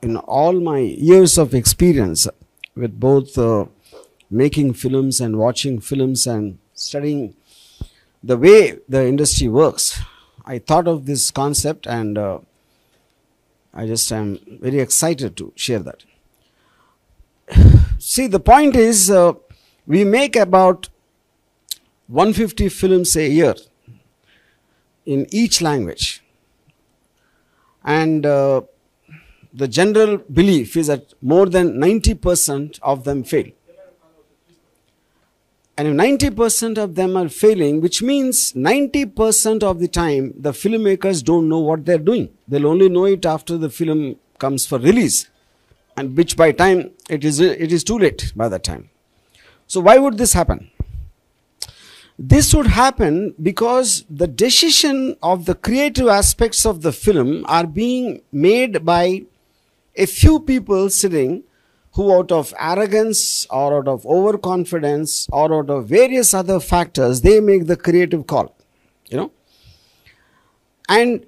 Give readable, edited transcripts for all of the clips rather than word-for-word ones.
in all my years of experience with both making films and watching films and studying the way the industry works, I thought of this concept, and I just am very excited to share that. See, the point is, we make about 150 films a year in each language, and the general belief is that more than 90% of them fail. And if 90% of them are failing, which means 90% of the time the filmmakers don't know what they're doing. They'll only know it after the film comes for release, and which by time it is too late by that time. So why would this happen? This would happen because the decision of the creative aspects of the film are being made by a few people sitting, who out of arrogance or out of overconfidence or out of various other factors, they make the creative call, you know. And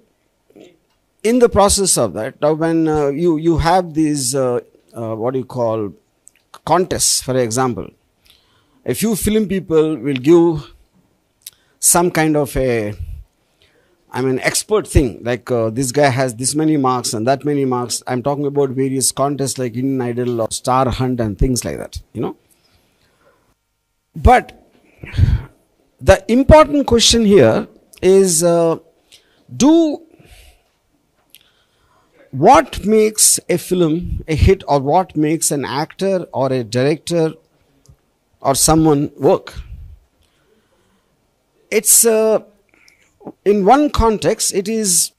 in the process of that, when you have these what you call contests, for example, a few film people will give some kind of a, expert thing, like this guy has this many marks and that many marks. I'm talking about various contests like Indian Idol or Star Hunt and things like that, you know. But the important question here is, what makes a film a hit, or what makes an actor or a director or someone work? It's in one context, it is,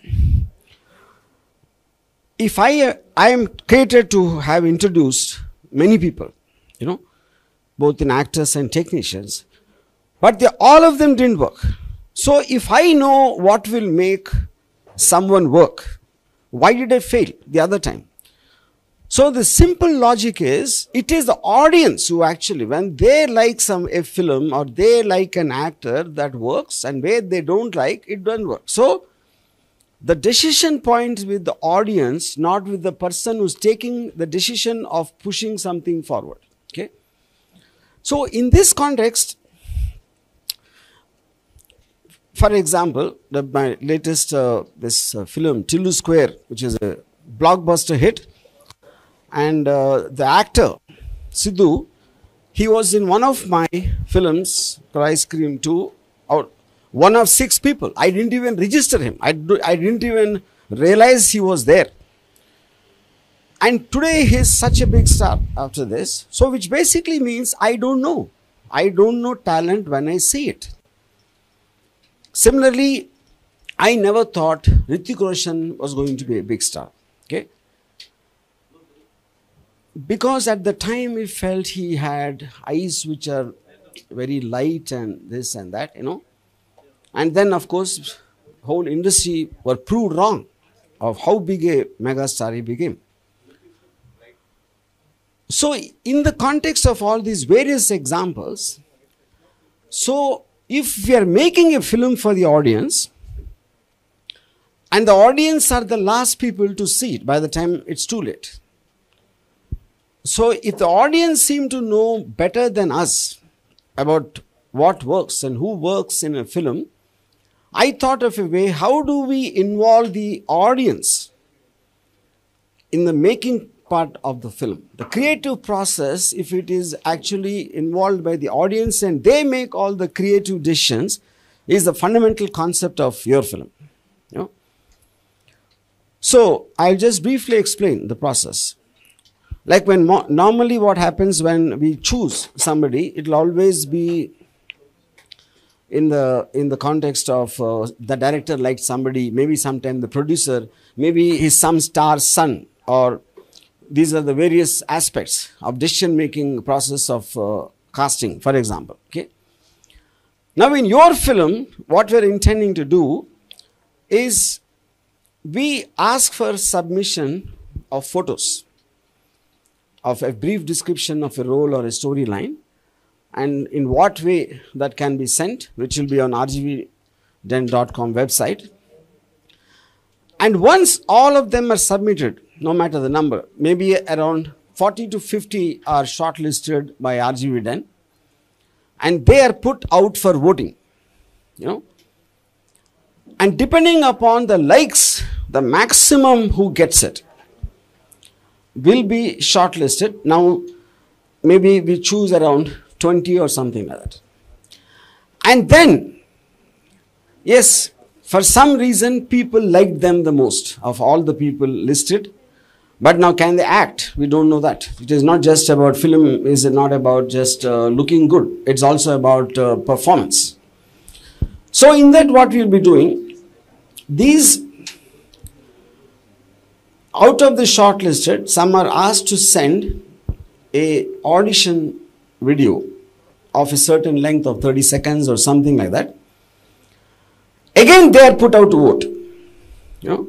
if I am catered to have introduced many people, you know, both in actors and technicians, but all of them didn't work. So if I know what will make someone work, why did I fail the other time? So the simple logic is, it is the audience who actually, when they like a film or they like an actor, that works, and where they don't like, it doesn't work. So the decision point with the audience, not with the person who's taking the decision of pushing something forward. Okay. So in this context, for example, my latest this film Tillu Square, which is a blockbuster hit. And the actor, Sidhu, he was in one of my films, Ice Cream 2, one of 6 people. I didn't even register him. I didn't even realize he was there. And today he is such a big star after this. So which basically means I don't know. I don't know talent when I see it. Similarly, I never thought Hrithik Roshan was going to be a big star. Okay. Because at the time we felt he had eyes which are very light and this and that, you know. And then of course, whole industry were proved wrong of how big a megastar he became. So in the context of all these various examples, so if we are making a film for the audience, and the audience are the last people to see it by the time it's too late. So if the audience seem to know better than us about what works and who works in a film, I thought of a way, how do we involve the audience in the making part of the film? The creative process, if it is actually involved by the audience and they make all the creative decisions, is the fundamental concept of your film. You know? So I'll just briefly explain the process. Like when normally what happens when we choose somebody, it will always be in the context of the director liked somebody, maybe sometime the producer, maybe he's some star's son, or these are the various aspects of decision making process of casting, for example. Okay. Now in your film, what we're intending to do is we ask for submission of photos, of a brief description of a role or a storyline, and in what way that can be sent, which will be on rgvden.com website. And once all of them are submitted, no matter the number, maybe around 40 to 50 are shortlisted by RGV then, and they are put out for voting, you know. And depending upon the likes, the maximum who gets it will be shortlisted. Now, maybe we choose around 20 or something like that. And then, yes, for some reason, people like them the most of all the people listed. But now, can they act? We don't know that. It is not just about film, is not about just looking good. It's also about performance. So in that, what we'll be doing, these, out of the shortlisted, some are asked to send a audition video of a certain length of 30 seconds or something like that. Again, they are put out to vote, you know.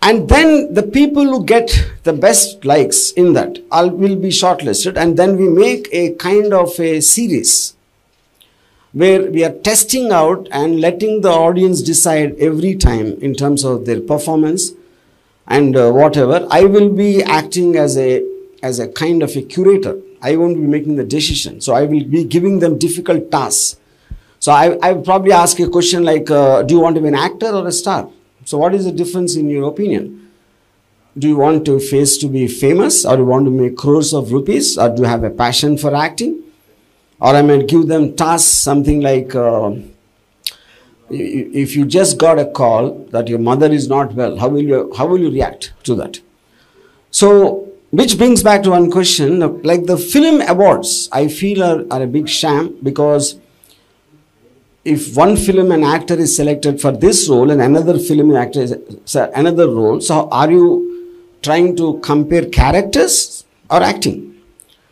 And then the people who get the best likes in that will be shortlisted, and then we make a kind of a series where we are testing out and letting the audience decide every time in terms of their performance and whatever. I will be acting as a kind of a curator. I won't be making the decision. So I will be giving them difficult tasks. So I will probably ask a question like, do you want to be an actor or a star? So what is the difference in your opinion? Do you want to be famous, or do you want to make crores of rupees, or do you have a passion for acting? Or I might give them tasks, something like, if you just got a call that your mother is not well, how will you react to that? So, which brings back to one question, like the film awards, I feel are a big sham, because if one film and actor is selected for this role and another film and actor is another role, so are you trying to compare characters or acting?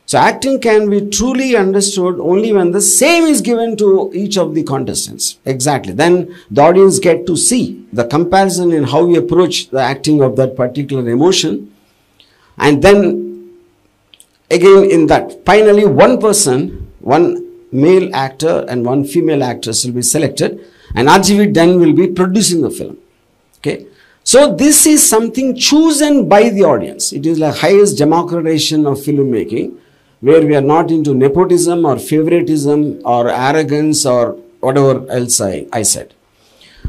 So acting can be truly understood only when the same is given to each of the contestants. Exactly. Then the audience get to see the comparison in how we approach the acting of that particular emotion. And then again in that, finally one person, one male actor and one female actress will be selected, and RGV then will be producing the film. Okay. So this is something chosen by the audience. It is like highest democratization of filmmaking, where we are not into nepotism or favoritism or arrogance or whatever else I said.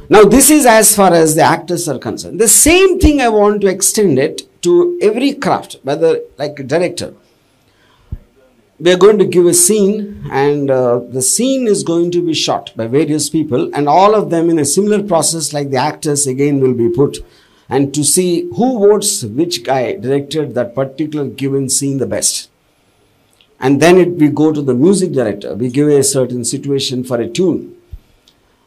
Now this is as far as the actors are concerned. The same thing I want to extend it to every craft, whether like a director. We are going to give a scene, and the scene is going to be shot by various people, and all of them in a similar process like the actors again will be put, and to see who votes which guy directed that particular given scene the best. And then we go to the music director. We give a certain situation for a tune.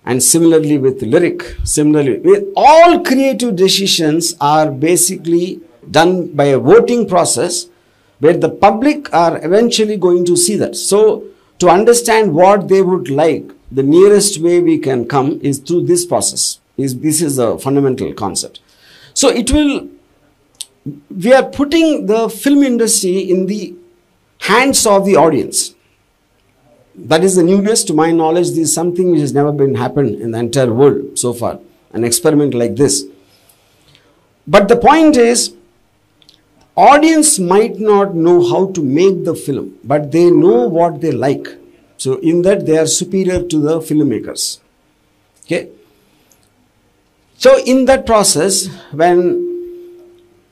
And similarly with lyric, similarly with all creative decisions are basically done by a voting process, where the public are eventually going to see that. So to understand what they would like, the nearest way we can come is through this process. This is a fundamental concept. So we are putting the film industry in the hands of the audience. That is the newness. To my knowledge, this is something which has never been happened in the entire world so far, an experiment like this. But the point is, audience might not know how to make the film, but they know what they like. So in that they are superior to the filmmakers. Okay. So in that process,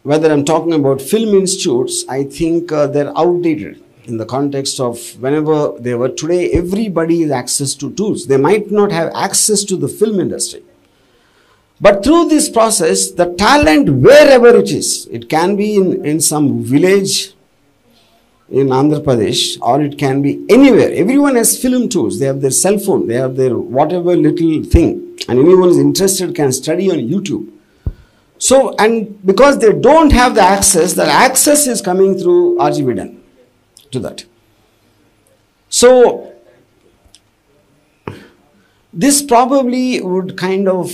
whether I'm talking about film institutes, I think they're outdated in the context of whenever they were. Today, everybody has access to tools. They might not have access to the film industry. But through this process, the talent, wherever it is, it can be in some village in Andhra Pradesh, or it can be anywhere. Everyone has film tools. They have their cell phone. They have their whatever little thing. And anyone who is interested can study on YouTube. So, and because they don't have the access is coming through RGV to that. So, this probably would kind of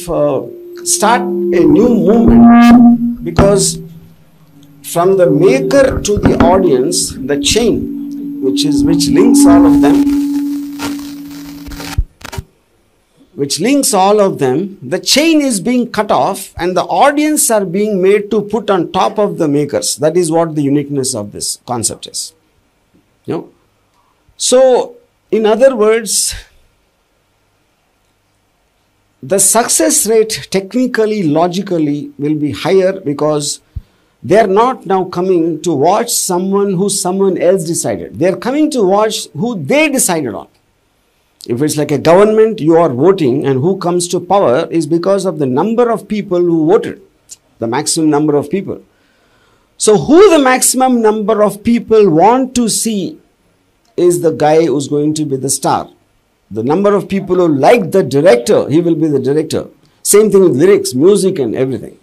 start a new movement, because from the maker to the audience, the chain which links all of them which links all of them, the chain is being cut off and the audience are being made to put on top of the makers. That is what the uniqueness of this concept is. You know? So, in other words, the success rate technically, logically will be higher because they are not now coming to watch someone who someone else decided. They are coming to watch who they decided on. If it's like a government, you are voting, and who comes to power is because of the number of people who voted, the maximum number of people. So who the maximum number of people want to see is the guy who's going to be the star. The number of people who like the director, he will be the director. Same thing with lyrics, music and everything.